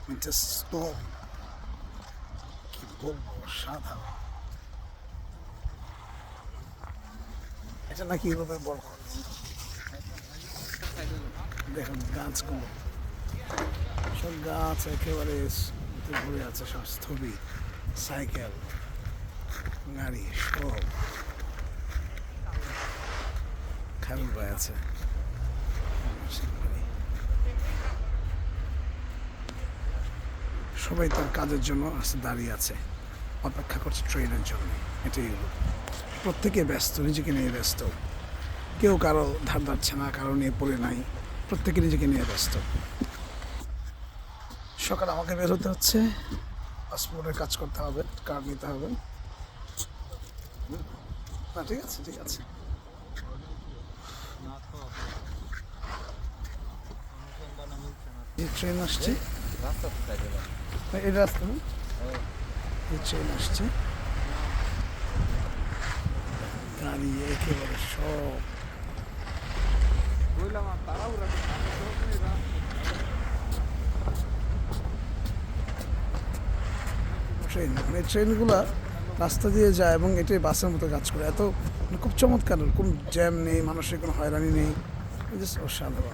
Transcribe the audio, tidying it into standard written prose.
Stone, কি বলবো, সাধারণ। এটা নাকি ইউরোপের বড় খরচ। দেখুন গাছগুলো, সব গাছ একেবারে ভরে আছে, সব স্থবির, সাইকেল, গাড়ি সব খারাপ হয়ে আছে। সবাই তার কাজের জন্য দাঁড়িয়ে আছে, অপেক্ষা করছে ট্রেনের জন্য। এটাই হলো, প্রত্যেকে ব্যস্ত, নিজেকে নিয়ে ব্যস্ত, কেউ কারো ধার ধারছে না, কারো নিয়ে পড়ে নাই, প্রত্যেকে নিজেকে নিয়ে ব্যস্ত। সকালে আমাকে বের হতে হচ্ছে, পাসপোর্টের কাজ করতে হবে, কার্ড নিতে হবে। না ঠিক আছে, ঠিক আছে। ট্রেন আসছে, এই রাস্তা না, এই ট্রেন আসছে, গাড়ি একেবারে সব। ট্রেন, মানে ট্রেনগুলা রাস্তা দিয়ে যায় এবং এটাই বাসের মতো কাজ করে, এত খুব চমৎকার, কোনো জ্যাম নেই, মানুষের কোনো হয়রানি নেই, জাস্ট অসাধারণ।